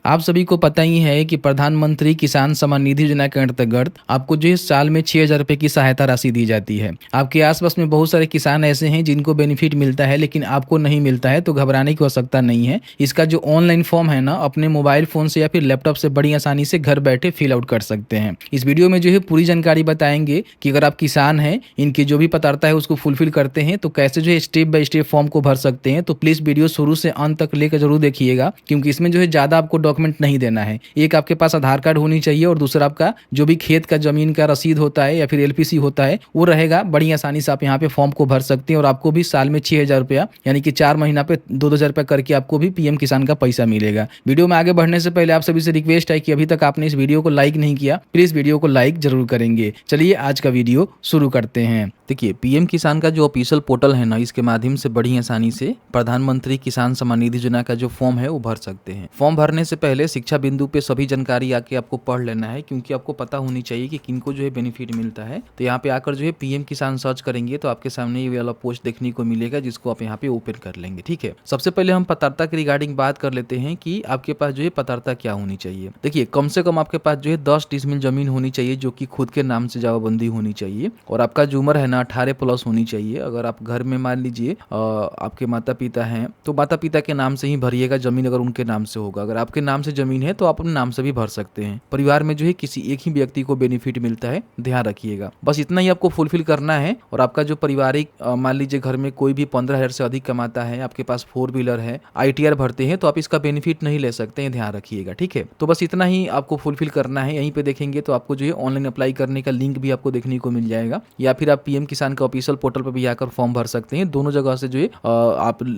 आप सभी को पता ही है कि प्रधानमंत्री किसान सम्मान निधि योजना के अंतर्गत आपको जो है साल में 6,000 रुपये की सहायता राशि दी जाती है। आपके आसपास में बहुत सारे किसान ऐसे हैं जिनको बेनिफिट मिलता है, लेकिन आपको नहीं मिलता है, तो घबराने की आवश्यकता नहीं है। इसका जो ऑनलाइन फॉर्म है ना, अपने मोबाइल फ़ोन से या फिर लैपटॉप से बड़ी आसानी से घर बैठे फिल आउट कर सकते हैं। इस वीडियो में जो है पूरी जानकारी बताएंगे कि अगर आप किसान हैं, इनकी जो भी पात्रता है उसको फुलफिल करते हैं, तो कैसे जो है स्टेप बाय स्टेप फॉर्म को भर सकते हैं। तो प्लीज़ वीडियो शुरू से अंत तक लेकर जरूर देखिएगा, क्योंकि इसमें जो है ज़्यादा आपको डॉक्यूमेंट नहीं देना है। एक आपके पास आधार कार्ड होनी चाहिए और दूसरा आपका जो भी खेत का ज़मीन का रसीद होता है या फिर एलपीसी होता है वो रहेगा। बड़ी आसानी से आप यहाँ पे फॉर्म को भर सकते हैं और आपको भी साल में 6,000 रुपया यानी कि 4 महीना पे 2,000 रुपया करके आपको भी पीएम किसान का पैसा मिलेगा। वीडियो में आगे बढ़ने से पहले आप सभी से रिक्वेस्ट है कि अभी तक आपने इस वीडियो को लाइक नहीं किया, प्लीज़ वीडियो को लाइक जरूर करेंगे। चलिए आज का वीडियो शुरू करते हैं। देखिए, पीएम किसान का जो ऑफिशियल पोर्टल है ना, इसके माध्यम से बड़ी आसानी से प्रधानमंत्री किसान सम्मान निधि योजना का जो फॉर्म है वो भर सकते हैं। फॉर्म भरने से पहले शिक्षा बिंदु पे सभी जानकारी आके आपको पढ़ लेना है, क्योंकि आपको पता होनी चाहिए कि किनको जो है बेनिफिट मिलता है। तो यहाँ पे आकर जो है पीएम किसान सर्च करेंगे तो आपके सामने ये वाला पोस्ट देखने को मिलेगा, जिसको आप यहाँ पे ओपन कर लेंगे। ठीक है, सबसे पहले हम पात्रता के रिगार्डिंग बात कर लेते हैं कि आपके पास जो है पात्रता क्या होनी चाहिए। देखिए, कम से कम आपके पास जो है 10 डिसमिल जमीन होनी चाहिए, जो कि खुद के नाम से जमाबंदी होनी चाहिए, और आपका जो उम्र है ना 18 प्लस होनी चाहिए। अगर आप घर में मान लीजिए आपके माता पिता हैं, तो माता पिता के नाम से ही भरिएगा जमीन, अगर उनके नाम से होगा। अगर आपके नाम से जमीन है तो आप अपने नाम से भी भर सकते हैं। परिवार में जो है किसी एक ही व्यक्ति को बेनिफिट मिलता है, ध्यान रखिएगा। बस इतना ही आपको फुलफिल करना है। और आपका जो पारिवारिक मान लीजिए घर में कोई भी 15,000 से अधिक कमाता है, आपके पास 4 व्हीलर है, आईटीआर भरते हैं, तो आप इसका बेनिफिट नहीं ले सकते हैं, ध्यान रखिएगा। ठीक है, तो बस इतना ही आपको फुलफिल करना है। यहीं पे देखेंगे तो आपको जो है ऑनलाइन अप्लाई करने का लिंक भी आपको देखने को मिल जाएगा, या फिर आप पीएम किसान का ऑफिशियल पोर्टल पर भी आकर फॉर्म भर सकते हैं। दोनों जगह से जो है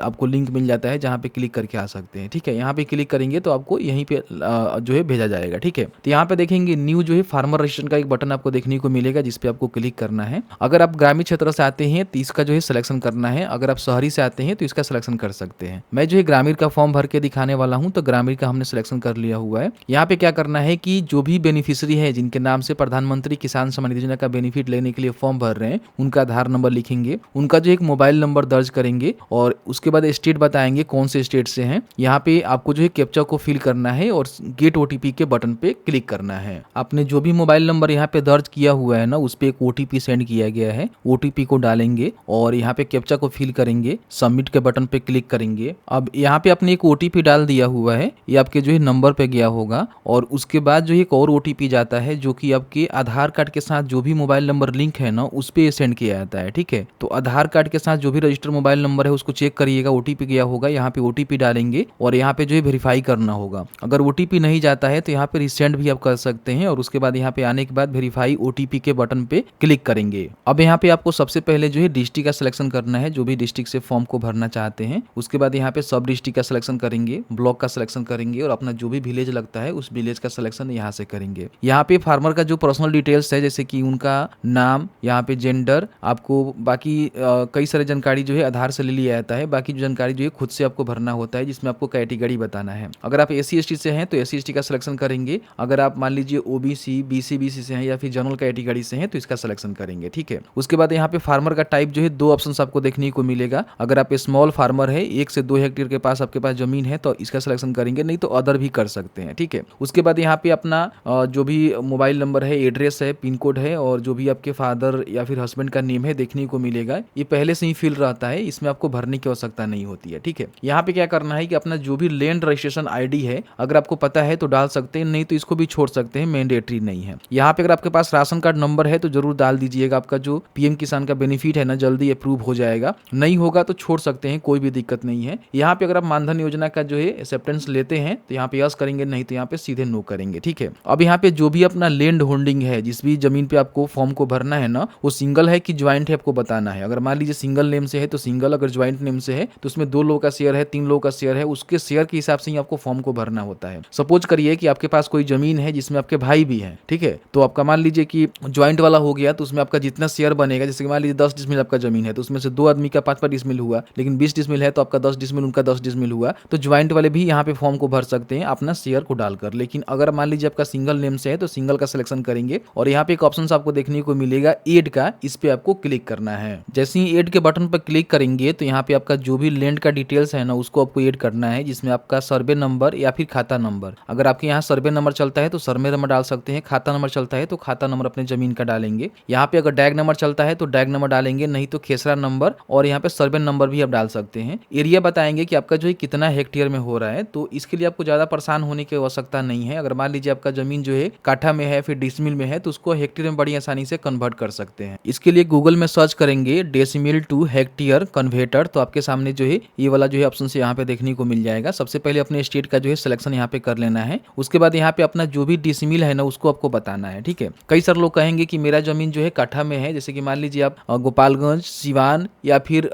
आपको लिंक मिल जाता है, जहाँ पे क्लिक करके आ सकते हैं। ठीक है, यहाँ पे क्लिक करेंगे तो आपको यहीं पे जो है भेजा जाएगा। ठीक है, तो यहाँ पे देखेंगे न्यू जो है फार्मर रजिस्ट्रेशन का एक बटन आपको देखने को मिलेगा, जिसपे आपको क्लिक करना है। अगर आप ग्रामीण क्षेत्र से आते हैं तो इसका जो है सिलेक्शन करना है। अगर आप शहरी से आते हैं तो इसका सिलेक्शन कर सकते हैं। मैं जो है ग्रामीण का फॉर्म भर के दिखाने वाला हूँ, तो ग्रामीण का हमने सिलेक्शन कर लिया हुआ है। यहाँ पे क्या करना है कि जो भी बेनिफिशियरी है, जिनके नाम से प्रधानमंत्री किसान सम्मान निधि योजना का बेनिफिट लेने के लिए फॉर्म भर रहे हैं, उनका आधार नंबर लिखेंगे, उनका जो एक मोबाइल नंबर दर्ज करेंगे, और उसके बाद स्टेट बताएंगे कौन से स्टेट से हैं। यहाँ पे आपको जो है कैप्चा को फिल करना है और गेट ओटीपी के बटन पे क्लिक करना है। आपने जो भी मोबाइल नंबर यहाँ पे दर्ज किया हुआ है ना, उस पे एक ओटीपी सेंड किया गया है, ओटीपी को डालेंगे और यहाँ पे कैप्चा को फिल करेंगे, सबमिट के बटन पे क्लिक करेंगे। अब यहाँ पे आपने एक ओटीपी डाल दिया हुआ है, ये आपके जो है नंबर पे गया होगा, और उसके बाद जो एक और ओटीपी जाता है, जो कि आपके आधार कार्ड के साथ जो भी मोबाइल नंबर लिंक है ना, उस पे सेंड किया जाता है। ठीक है, तो आधार कार्ड के साथ जो भी रजिस्टर मोबाइल नंबर है उसको चेक करिएगा, ओटीपी गया होगा, यहाँ पे ओटीपी डालेंगे और यहाँ पे जो है वेरीफाई करना होगा। अगर ओटीपी नहीं जाता है तो यहाँ पे रिसेंड भी आप कर सकते हैं, और उसके बाद यहाँ पे आने के बाद वेरीफाई ओटीपी के बटन पे क्लिक करेंगे। अब यहाँ पे आपको सबसे पहले जो है डिस्ट्रिक्ट का सिलेक्शन करना है, जो भी डिस्ट्रिक्ट से फॉर्म को भरना चाहते हैं। उसके बाद यहाँ पे सब डिस्ट्रिक्ट का सिलेक्शन करेंगे, ब्लॉक का सिलेक्शन करेंगे, और अपना जो भी विलेज लगता है उस विलेज का सिलेक्शन यहाँ से करेंगे। यहाँ पे फार्मर का जो पर्सनल डिटेल्स है, जैसे कि उनका नाम, यहाँ पे जेंडर, आपको बाकी कई सारे जानकारी जो है आधार से ले लिया जाता है। बाकी जो जानकारी जो है खुद से आपको भरना होता है, जिसमें आपको कैटेगरी बताना है। अगर आप एससी एसटी से हैं तो एससी एसटी का सिलेक्शन करेंगे। अगर आप मान लीजिए ओबीसी बीसी बीसी से हैं या फिर जनरल कैटेगरी से हैं तो इसका सिलेक्शन करेंगे। ठीक है, उसके बाद यहाँ पे फार्मर का टाइप जो है 2 ऑप्शन आपको देखने को मिलेगा। अगर आप स्मॉल फार्मर है, 1 से 2 हेक्टेयर के पास आपके पास जमीन है, तो इसका सिलेक्शन करेंगे, नहीं तो अदर भी कर सकते हैं। ठीक है, उसके बाद यहाँ पे अपना जो भी मोबाइल नंबर है, एड्रेस है, पिन कोड है, और जो भी आपके फादर या फिर हस्बैंड का नेम है देखने को मिलेगा। ये पहले से ही फिल रहता है, इसमें आपको भरने की आवश्यकता नहीं होती है। ठीक है, यहाँ पे क्या करना है कि अपना जो भी लैंड रजिस्ट्रेशन आईडी है, अगर आपको पता है तो डाल सकते हैं, नहीं तो इसको भी छोड़ सकते हैं, मैंडेटरी नहीं है। यहाँ पे अगर आपके पास राशन कार्ड नंबर है तो जरूर डाल दीजिएगा, आपका जो पीएम किसान का बेनिफिट है ना जल्दी अप्रूव हो जाएगा। नहीं होगा तो छोड़ सकते हैं, कोई भी दिक्कत नहीं है। यहाँ पे अगर आप मानधन योजना का जो है एक्सेप्टेंस लेते हैं तो यहाँ पे यस करेंगे, नहीं तो यहाँ पे सीधे नो करेंगे। ठीक है, अब यहाँ पे जो भी अपना लैंड होल्डिंग है, जिस भी जमीन पे आपको फॉर्म को भरना है ना, वो सिंगल है कि ज्वाइंट है आपको बताना है। अगर मान लीजिए सिंगल नेम से है तो सिंगल, अगर ज्वाइंट नेम से है तो उसमें 2 लोगों का शेयर है, 3 लोगों का शेयर है, उसके शेयर के हिसाब से ही आपको फॉर्म को भरना होता है। सपोज करिए कि आपके पास कोई जमीन है जिसमें आपके भाई भी हैं, ठीक है, तो आपका मान लीजिए कि ज्वाइंट वाला हो गया, तो उसमें आपका जितना शेयर बनेगा, जैसे कि मान लीजिए 10 डिसमिल आपका जमीन है, तो उसमें से 2 आदमी का 5-5 डिसमिल हुआ, लेकिन 20 डिसमिल है तो आपका 10 डिसमिल, उनका 10 डिसमिल हुआ, तो ज्वाइंट वाले भी यहाँ पे फॉर्म को भर सकते हैं अपना शेयर को डालकर। लेकिन अगर मान लीजिए आपका सिंगल नेम से है तो सिंगल का सिलेक्शन करेंगे, और यहाँ पे एक ऑप्शन आपको देखने को मिलेगा एड का, इस पे आपको क्लिक करना है। जैसे ही एड के बटन पर क्लिक करेंगे तो यहाँ पे आपका जो भी लैंड का डिटेल्स है ना, उसको आपको ऐड करना है, जिसमें आपका सर्वे नंबर या या फिर खाता नंबर। अगर आपके यहाँ सर्वे नंबर चलता है तो सर्वे नंबर डाल सकते हैं, खाता नंबर चलता है तो खाता नंबर अपने जमीन का डालेंगे। यहाँ पे अगर डैग नंबर चलता है तो डैग नंबर डालेंगे, नहीं तो खेसरा नंबर और यहाँ पे सर्वे नंबर भी आप डाल सकते हैं। एरिया बताएंगे कि आपका जो है कितना हेक्टेयर में हो रहा है, तो इसके लिए आपको ज्यादा परेशान होने की आवश्यकता नहीं है। अगर मान लीजिए आपका जमीन जो है काठा में है, फिर डिसमिल में है, तो उसको हेक्टेयर में बड़ी आसानी से कन्वर्ट कर सकते हैं। इसके लिए गूगल में सर्च करेंगे डेसिमिल टू हेक्टेयर कन्वर्टर, तो आपके सामने जो है ये वाला जो है ऑप्शन से यहाँ पे देखने को मिल जाएगा। सबसे पहले अपने स्टेट का जो है सिलेक्शन यहाँ पे कर लेना है। उसके बाद यहाँ पे अपना जो भी डिसमिल है ना उसको आपको बताना है, ठीक है। कई सारे लोग कहेंगे कि मेरा जमीन जो है काठा में है, जैसे कि मान लीजिए आप गोपालगंज, सिवान या फिर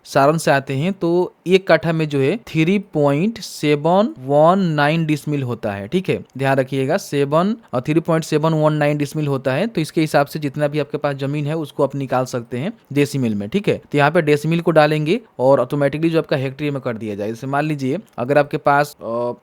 सारण से आते हैं, तो एक काठा में जो है 3.719 डिसमिल होता है, ठीक है। ध्यान रखिएगा 3.719 डिसमिल होता है, तो इसके हिसाब से जितना भी आपके पास जमीन है उसको आप निकाल सकते हैं डेसिमिल में, ठीक है। तो यहाँ पे डेसिमिल को डालेंगे और ऑटोमेटिकली जो आपका हेक्टेयर में कर दिया जाए। जैसे मान लीजिए अगर आपके पास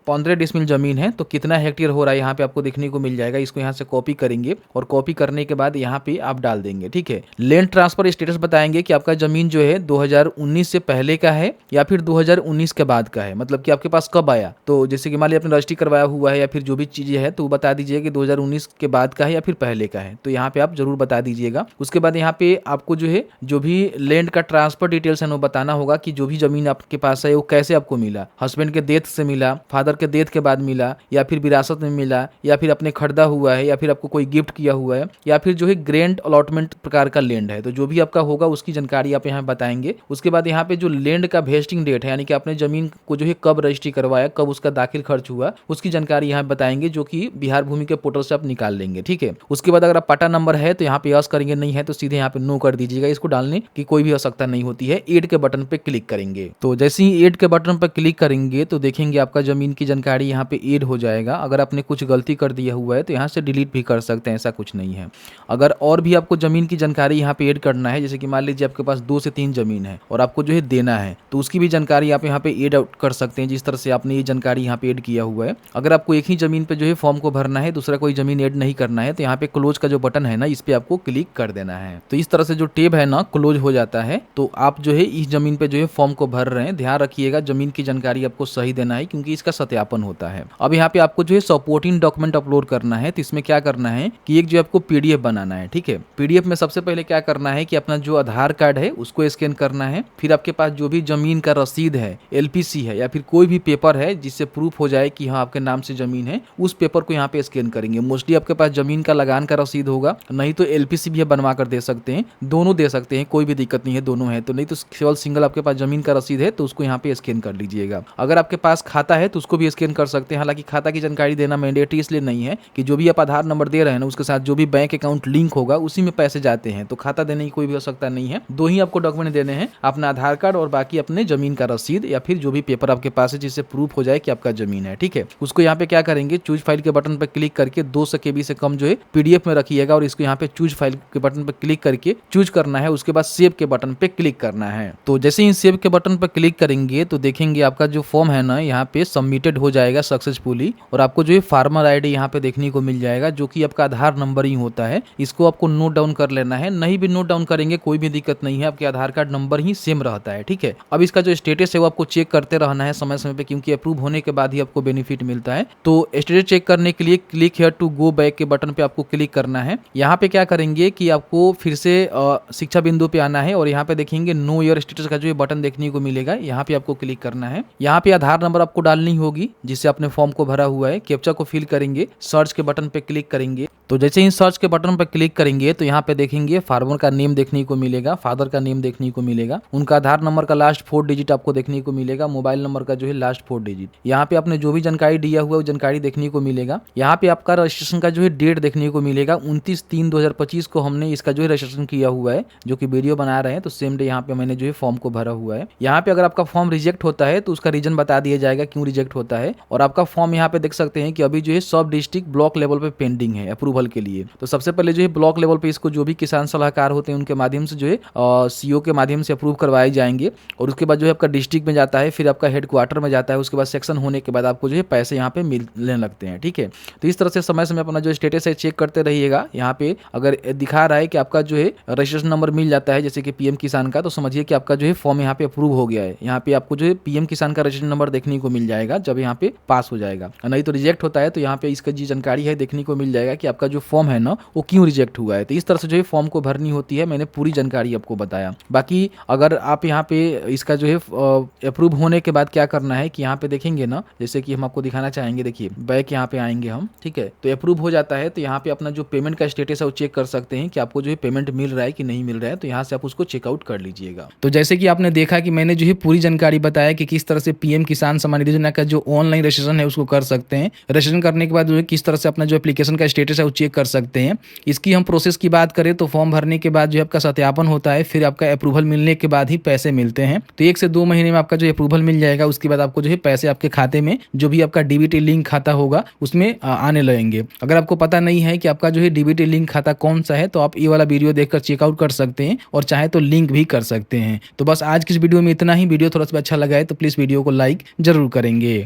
15 डिसमिल जमीन है तो कितना हेक्टेयर हो रहा है यहाँ पे आपको देखने को मिल जाएगा। इसको यहाँ से कॉपी करेंगे और कॉपी करने के बाद यहाँ पे आप डाल देंगे, ठीक है। लैंड ट्रांसफर स्टेटस बताएंगे कि आपका जमीन जो है 2019 से पहले का है या फिर 2019 के बाद का है, मतलब कि आपके पास कब आया। तो जैसे कि मान लीजिए आपने रजिस्ट्री करवाया हुआ है या फिर जो भी चीजें है तो बता दीजिए कि 2019 के बाद का है या फिर पहले का है, तो यहाँ पे आप जरूर बता दीजिएगा। उसके बाद यहाँ पे आपको जो है जो भी लैंड का ट्रांसफर डिटेल्स है वो बताना होगा कि जो भी जमीन आपके पास है वो कैसे आपको मिला। हस्बैंड के डेथ से मिला, फादर के डेथ के बाद मिला, या फिर विरासत में मिला, या फिर अपने खरीदा हुआ है, या फिर आपको कोई गिफ्ट किया हुआ है, या फिर जो है ग्रेंट अलॉटमेंट प्रकार का लैंड है। तो जो भी आपका होगा उसकी जानकारी आप यहाँ बताएंगे। उसके बाद यहाँ पे जो लैंड का वेस्टिंग डेट है, यानी कि आपने जमीन को जो है कब रजिस्ट्री करवाया, कब उसका दाखिल खर्च हुआ, उसकी जानकारी यहाँ बताएंगे, जो कि बिहार भूमि के पोर्टल से आप निकाल लेंगे, ठीक है। उसके बाद अगर आप पट्टा नंबर है तो यहाँ पे यस करेंगे, नहीं है तो सीधे यहाँ पे नो कर दीजिएगा। इसको डालने की कोई भी आवश्यकता नहीं होती है। ऐड के बटन पे क्लिक करेंगे, तो जैसे ही ऐड के बटन पर क्लिक करेंगे तो देखेंगे आपका जमीन की जानकारी यहाँ पे ऐड हो जाएगा। अगर आपने कुछ गलती कर दिया हुआ है तो यहाँ से डिलीट भी कर सकते हैं, ऐसा कुछ नहीं है। अगर और भी आपको जमीन की जानकारी यहाँ पे ऐड करना है, जैसे कि मान लीजिए आपके पास 2 से 3 जमीन है और आपको जो है देना है, तो उसकी भी जानकारी आप यहाँ पे ऐड कर सकते हैं, जिस तरह से आपने ये जानकारी यहाँ पे ऐड किया हुआ है। अगर आपको एक ही जमीन पे जो है फॉर्म को भरना है, दूसरा कोई जमीन ऐड नहीं करना है, तो यहाँ पे क्लोज का जो बटन है ना, इस पे आपको क्लिक कर देना है। तो इस तरह से जो टेब है ना क्लोज हो जाता है। तो आप जो है इस जमीन पे जो है फॉर्म को भर रहे हैं, ध्यान रखिएगा जमीन की जानकारी आपको सही देना है, क्योंकि इसका सत्यापन होता है। अब यहाँ पे आपको जो है सपोर्टिंग डॉक्यूमेंट अपलोड करना है। तो इसमें क्या करना है कि एक जो आपको पीडीएफ बनाना है, ठीक है। पीडीएफ में सबसे पहले क्या करना है कि अपना जो आधार कार्ड है उसको स्कैन करना है। फिर आपके पास जो भी जमीन का रसीद है, एलपीसी है या फिर कोई भी पेपर है जिससे प्रूफ हो जाए कि हाँ आपके नाम से जमीन है, उस पेपर को यहाँ पे स्कैन करेंगे। मोस्टली आपके पास जमीन का लगान का रसीद होगा, नहीं तो एलपीसी भी बनवा कर दे सकते हैं, दोनों दे सकते हैं, कोई भी दिक्कत नहीं है, दोनों है तो। नहीं तो केवल सिंगल आपके पास जमीन का रसीद है तो उसको यहाँ पे स्कैन कर लीजिएगा। अगर आपके पास खाता है तो उसको भी स्कैन कर सकते हैं। हालांकि खाता की जानकारी देना मैंडेटरी इसलिए नहीं है कि जो भी आप आधार नंबर दे रहे हैं ना उसके साथ जो भी बैंक अकाउंट लिंक होगा उसी में पैसे जाते हैं, तो खाता देने की कोई भी आवश्यकता नहीं है। 2 ही आपको डॉक्यूमेंट देने हैं, अपना आधार कार्ड और बाकी अपने जमीन का रसीद या फिर जो भी पेपर आपके पास है जिससे प्रूफ हो जाए कि आपका जमीन है, ठीक है। उसको यहाँ पे क्या करेंगे, चूज फाइल के बटन पर क्लिक करके 200 KB से कम जो है पीडीएफ में रखिएगा और इसको यहाँ पे चूज फाइल के बटन पर क्लिक करके चूज करना है। उसके बाद सेव के बटन पे क्लिक करना है। तो जैसे ही सेव के बटन पर क्लिक करेंगे तो देखेंगे आपका जो फॉर्म है ना यहाँ पे सबमिटेड हो जाएगा सक्सेसफुली, और आपको जो है फार्मर आईडी यहाँ पे देखने को मिल जाएगा, जो कि आपका आधार नंबर ही होता है। इसको आपको नोट डाउन कर लेना है, नहीं भी नोट डाउन करेंगे कोई भी दिक्कत नहीं है, आपके आधार कार्ड नंबर ही सेम रहता है, ठीक है। अब इसका जो स्टेटस है वो आपको चेक करते रहना है समय समय पे, क्योंकि अप्रूव होने के बाद ही आपको बेनिफिट मिलता है। तो स्टेटस चेक करने के लिए click here to go back के बटन पे आपको क्लिक करना है। यहाँ पे क्या करेंगे कि आपको फिर से शिक्षा बिंदु पे आना है और यहाँ पे देखेंगे नो योर स्टेटस का जो बटन देखने को मिलेगा, यहाँ पे आपको क्लिक करना है। यहाँ पे आधार नंबर आपको डालनी होगी जिससे आपने फॉर्म को भरा हुआ है। कैप्चा को फिल करेंगे, सर्च के बटन पे क्लिक करेंगे। तो जैसे ही सर्च के बटन पर क्लिक करेंगे तो यहाँ पे देखेंगे फार्मर का नेम देखने को मिलेगा, फादर का नेम देखने को मिलेगा, उनका आधार नंबर का लास्ट 4 डिजिट आपको देखने को मिलेगा, मोबाइल नंबर का जो है लास्ट 4 डिजिट। यहाँ पे आपने जो भी जानकारी दिया हुआ है वो जानकारी देखने को मिलेगा। यहाँ पे आपका रजिस्ट्रेशन का जो है डेट देखने को मिलेगा 29/3/2025 को हमने इसका जो है रजिस्ट्रेशन किया हुआ है, जो कि वीडियो बना रहे हैं तो सेम डे यहाँ पे मैंने जो है फॉर्म को भरा हुआ है। यहाँ पे अगर आपका फॉर्म रिजेक्ट होता है तो उसका रीजन बता दिया जाएगा क्यों रिजेक्ट होता है। और आपका फॉर्म यहाँ पे देख सकते हैं कि अभी जो है सब डिस्ट्रिक्ट ब्लॉक लेवल पे पेंडिंग है, अप्रूवल अप्रूवल के लिए। तो सबसे पहले जो है ब्लॉक लेवल पे इसको जो भी किसान सलाहकार होते हैं उनके माध्यम से जो है सीओ के माध्यम से अप्रूव करवाए जाएंगे, और उसके बाद जो है आपका डिस्ट्रिक्ट में जाता है, फिर आपका हेडक्वार्टर में जाता है, उसके बाद सेक्शन होने के बाद आपको जो है पैसे यहाँ पे मिलने लगते हैं। ठीक है, तो इस तरह से समय समय अपना जो स्टेटस है चेक करते रहिएगा। यहाँ पे अगर दिखा रहा है कि आपका जो है रजिस्ट्रेशन नंबर मिल जाता है जैसे कि पीएम किसान का, तो समझिए कि आपका जो है फॉर्म यहाँ पे अप्रूव हो गया है। यहाँ पे आपको जो है पीएम किसान का रजिस्ट्रेशन नंबर देखने को मिल जाएगा जब यहाँ पे पास हो जाएगा, नहीं तो रिजेक्ट होता है तो यहाँ पे इसका जी जानकारी है देखने को मिल जाएगा कि आपका जो फॉर्म है ना वो क्यों रिजेक्ट हुआ है। तो इस तरह से जो है फॉर्म को भरनी होती है, मैंने पूरी जानकारी आपको बताया। बाकी अगर आप यहाँ पे इसका जो है अप्रूव होने के बाद क्या करना है कि यहाँ पे देखेंगे ना, जैसे कि हम आपको दिखाना चाहेंगे, देखिए बैक यहाँ पे आएंगे हम। ठीक है, तो अप्रूव हो जाता है तो यहाँ पे अपना जो पेमेंट का स्टेटस है वो चेक कर सकते हैं कि आपको जो है पेमेंट मिल रहा है कि नहीं मिल रहा है, तो यहाँ से आप उसको चेकआउट कर लीजिएगा। तो जैसे कि आपने देखा कि मैंने जो है पूरी जानकारी बताया कि किस तरह से पीएम किसान सम्मान निधि योजना का जो ऑनलाइन रजिस्ट्रेशन है उसको कर सकते हैं। रजिस्ट्रेशन करने के बाद जो है किस तरह से अपना जो एप्लीकेशन का स्टेटस है वो चेक कर सकते हैं। इसकी हम प्रोसेस की बात करें तो फॉर्म भरने के बाद जो है आपका सत्यापन होता है, फिर आपका अप्रूवल मिलने के बाद ही पैसे मिलते हैं। तो 1 से 2 महीने में आपका जो अप्रूवल मिल जाएगा, उसके बाद आपको जो है पैसे आपके खाते में जो भी आपका डीबीटी लिंक खाता होगा उसमें आने लगेंगे। अगर आपको पता नहीं है कि आपका जो है डीबीटी लिंक खाता कौन सा है तो आप ये वाला वीडियो देखकर चेकआउट कर सकते हैं, और चाहे तो लिंक भी कर सकते हैं। तो बस आज की इस वीडियो में इतना ही। वीडियो थोड़ा सा अच्छा लगा है तो प्लीज़ वीडियो को लाइक जरूर करेंगे।